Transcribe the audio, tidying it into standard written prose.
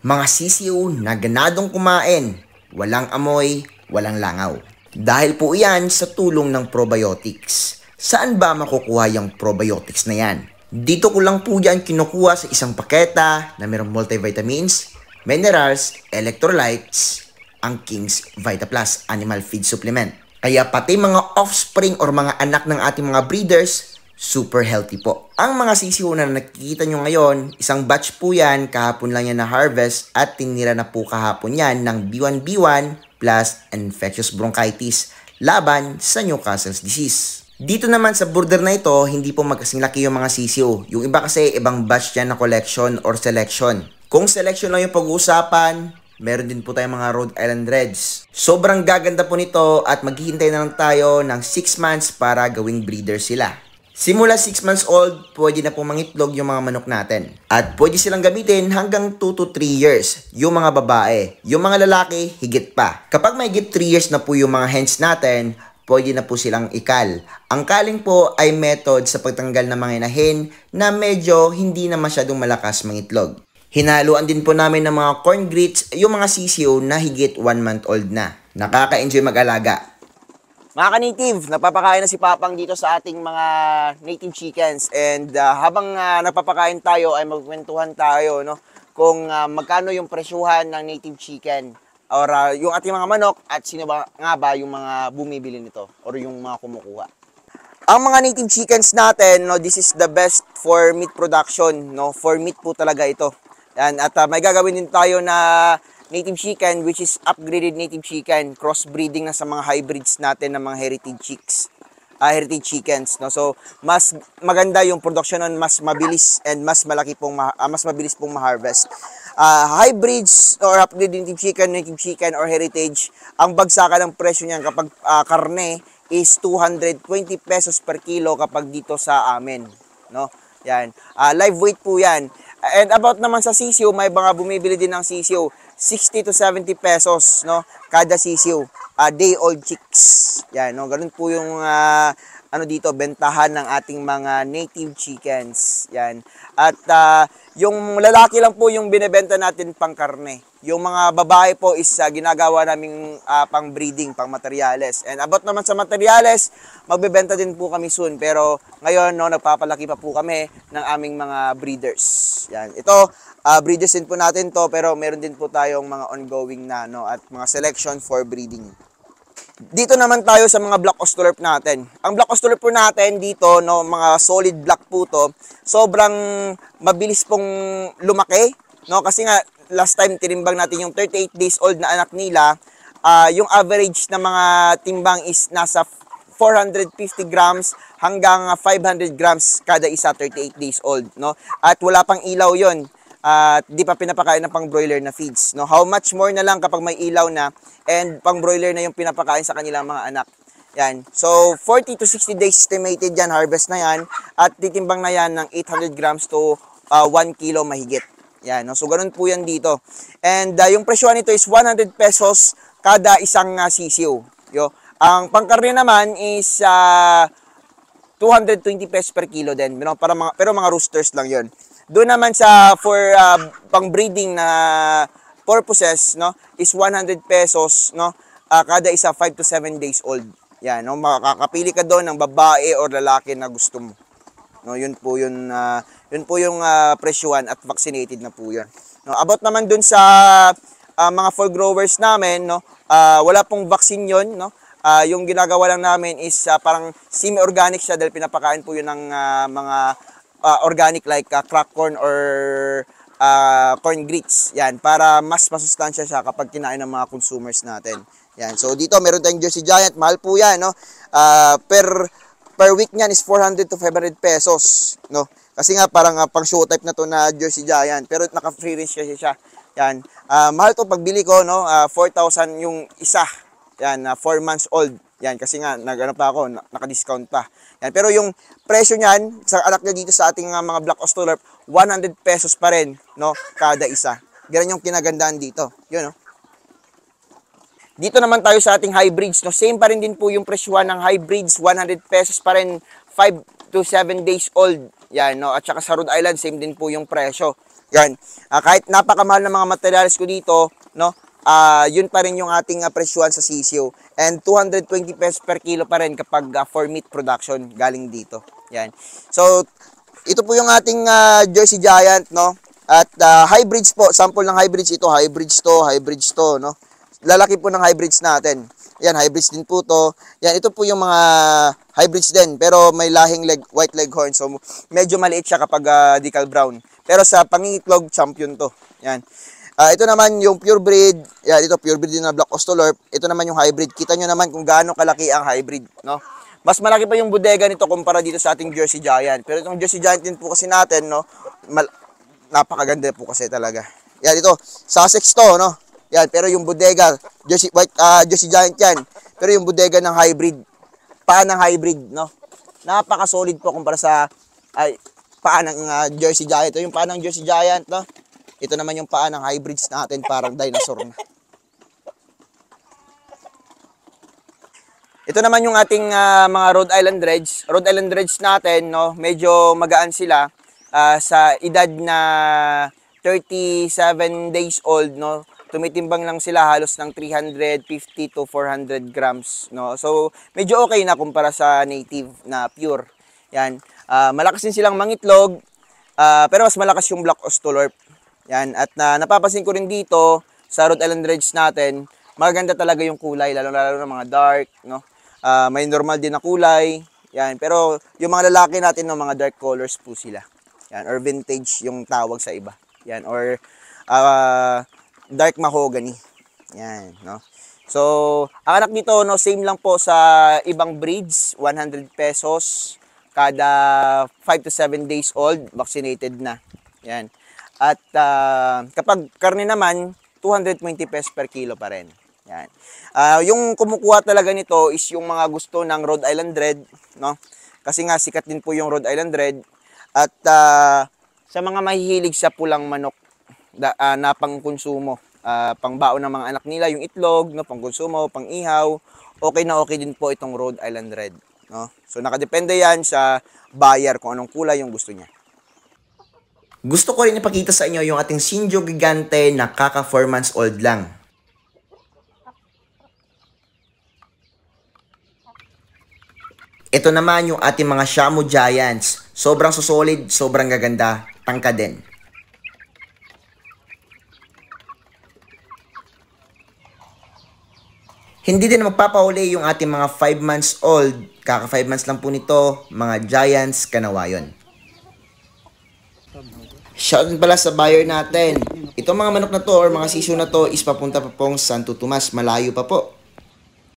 Mga sisiw na ganadong kumain, walang amoy, walang langaw. Dahil po iyan sa tulong ng probiotics. Saan ba makukuha yung probiotics na yan? Dito ko lang po yan kinukuha sa isang paketa na mayroong multivitamins, minerals, electrolytes, ang King's Vita Plus Animal Feed Supplement. Kaya pati mga offspring or mga anak ng ating mga breeders, super healthy po. Ang mga sisiw na nakikita nyo ngayon, isang batch po yan, kahapon lang yan na harvest at tinira na po kahapon yan ng B1B1 plus infectious bronchitis laban sa Newcastle's disease. Dito naman sa border na ito, hindi po magkasing laki yung mga sisiw. Yung iba kasi ibang batch yan na collection or selection. Kung selection lang yung pag-uusapan, meron din po tayong mga Rhode Island Reds. Sobrang gaganda po nito at maghihintay na lang tayo ng 6 months para gawing breeder sila. Simula 6 months old, pwede na pong mangitlog yung mga manok natin. At pwede silang gamitin hanggang 2 to 3 years, yung mga babae. Yung mga lalaki, higit pa. Kapag may higit 3 years na po yung mga hens natin, pwede na po silang ikal. Ang kaling po ay method sa pagtanggal ng mga inahin na medyo hindi na masyadong malakas mangitlog. Hinaluan din po namin ng mga corn grits yung mga sisiw na higit 1 month old na. Nakaka-enjoy mag-alaga. Mga ka-native, napapakain na si Papang dito sa ating mga native chickens. And habang nagpapakain tayo ay magkwentuhan tayo no, kung magkano yung presyuhan ng native chicken or yung ating mga manok at sino ba nga ba yung mga bumibili nito or yung mga kumukuha. Ang mga native chickens natin, no, this is the best for meat production. No? For meat po talaga ito. Yan, at may gagawin din tayo na native chicken which is upgraded native chicken, crossbreeding na sa mga hybrids natin ng mga heritage chicks, heritage chickens, no. So mas maganda yung production nun, mas mabilis and mas malaki pong mas mabilis pong ma-harvest. Hybrids or upgraded native chicken or heritage, ang bagsakan ng presyo niyan kapag karne is 220 pesos per kilo kapag dito sa amin, no. Yan. Live weight po yan. And about naman sa sisiw, may mga bumibili din ng sisiw, 60 to 70 pesos, no, kada sisiw, day old chicks. Yan, no, ganun po yung ano dito, bentahan ng ating mga native chickens. Yan. At yung lalaki lang po yung binebenta natin pang karne. Yung mga babae po is ginagawa naming pang breeding, pang materyales. And about naman sa materyales, magbebenta din po kami soon. Pero ngayon, no, nagpapalaki pa po kami ng aming mga breeders. Yan. Ito, breeders din po natin to, pero meron din po tayong mga ongoing na, no, at mga selection for breeding. Dito naman tayo sa mga black Australorp natin. Ang black Australorp po natin dito, no, mga solid black po to, sobrang mabilis pong lumaki, no, kasi nga last time tinimbang natin yung 38 days old na anak nila, yung average na mga timbang is nasa 450 grams hanggang 500 grams kada isa, 38 days old, no? At wala pang ilaw yon, at di pa pinapakain ng pang broiler na feeds, no? How much more na lang kapag may ilaw na and pang broiler na yung pinapakain sa kanilang mga anak. Yan. So 40 to 60 days estimated yan, harvest na yan, at titimbang na yan ng 800 grams to 1 kilo mahigit. Yan, no? So ganun po yan dito. And yung presyo nito is 100 pesos kada isang sisiw. Yo. Ang pangkarne naman is 220 pesos per kilo din. You know, pero mga roosters lang yon. Doon naman sa for pang breeding na purposes, no, is 100 pesos, no, kada isa, 5 to 7 days old. Yan, no, makakapili ka doon ng babae or lalaki na gusto mo. No, yun po yung presyuhan at vaccinated na po yun. No, about naman dun sa mga for growers namin, no, wala pong vaccine yun, no. Yung ginagawa lang namin is parang semi-organic siya dahil pinapakain po yun ng mga organic like crack corn or corn grits. Yan, para mas masustansya siya kapag kinain ng mga consumers natin. Yan. So dito meron tayong Jersey Giant, mahal po yan, no. Per week niyan is 400 to 500 pesos, no? Kasi nga parang pang show type na to na Jersey Giant, pero naka-free range kasi siya. Yan. Mahal to pagbili ko, no? 4,000 yung isa. Yan, 4 months old. Yan, kasi nga nagano pa ako, naka-discount pa. Yan, pero yung presyo niyan sa anak niya dito sa ating mga black Australorp, 100 pesos pa rin, no? Kada isa. Ganyan yung kinagandaan dito. Yun, no? Dito naman tayo sa ating hybrids, no? Same pa rin din po yung presyuhan ng hybrids, 100 pesos pa rin, 5 to 7 days old. Yan, no? At saka sa Rhode Island, same din po yung presyo. Yan. Kahit napakamahal ng mga materials ko dito, no? Yun pa rin yung ating presyuhan sa sisiyo. And 220 pesos per kilo pa rin kapag for meat production galing dito. Yan. So, ito po yung ating Jersey Giant, no? At hybrids po, sample ng hybrids ito, hybrids to, no? Lalaki po ng hybrids natin. Yan, hybrids din po to. Yan, ito po yung mga hybrids din, pero may lahing white leghorn. So, medyo maliit siya kapag decal brown. Pero sa pangingitlog, champion to. Yan. Ito naman yung pure breed. Yan, ito pure breed din na Black Ostolorp. Ito naman yung hybrid. Kita nyo naman kung gaano kalaki ang hybrid, no? Mas malaki pa yung bodega nito kumpara dito sa ating Jersey Giant. Pero itong Jersey Giant din po kasi natin, no? Napakaganda po kasi talaga. Yan, ito, Sussex to, no? Yan, pero yung bodega, Jersey Giant yan. Pero yung bodega ng hybrid, paa ng hybrid, no? Napaka-solid po kumpara sa paa ng Jersey Giant. Ito yung paa ng Jersey Giant, no? Ito naman yung paa ng hybrids natin, parang dinosaur na. Ito naman yung ating mga Rhode Island Reds. Rhode Island Reds natin, no? Medyo magaan sila sa edad na 37 days old, no? Tumitimbang lang sila halos ng 350 to 400 grams, no? So, medyo okay na kumpara sa native na pure. Yan. Malakas din silang mangitlog, pero mas malakas yung Black Ostolorp. Yan. At napapansin ko rin dito sa Rhode Island Reds natin, maganda talaga yung kulay, lalo ng mga dark, no? May normal din na kulay. Yan. Pero yung mga lalaki natin, no, mga dark colors po sila. Yan. Or vintage yung tawag sa iba. Yan. Or dark mahogany. Yan, no? So, ang anak nito, no, same lang po sa ibang breeds, 100 pesos kada 5 to 7 days old, vaccinated na. Yan. At kapag karne naman, 220 pesos per kilo pa rin. Yan. Yung kumukuha talaga nito is yung mga gusto ng Rhode Island Red, no? Kasi nga sikat din po yung Rhode Island Red. At sa mga mahihilig sa pulang manok, na pangkonsumo, pangbaon ng mga anak nila, yung itlog, no, pangkonsumo, pang-ihaw, okay na okay din po itong Rhode Island Red, no? So nakadepende yan sa buyer kung anong kulay yung gusto niya. Gusto ko rin ipakita sa inyo yung ating Sinjo Gigante na kaka 4 months old lang. Ito naman yung ating mga Shamu Giants. Sobrang susolid, sobrang gaganda, tangka din. Hindi din magpapauli yung ating mga 5 months old. Kaka 5 months lang po nito, mga Giants Kanawayon. Shoutout pala sa buyer natin. Itong mga manok na to or mga sisyo na to is papunta pa pong Santo Tomas. Malayo pa po.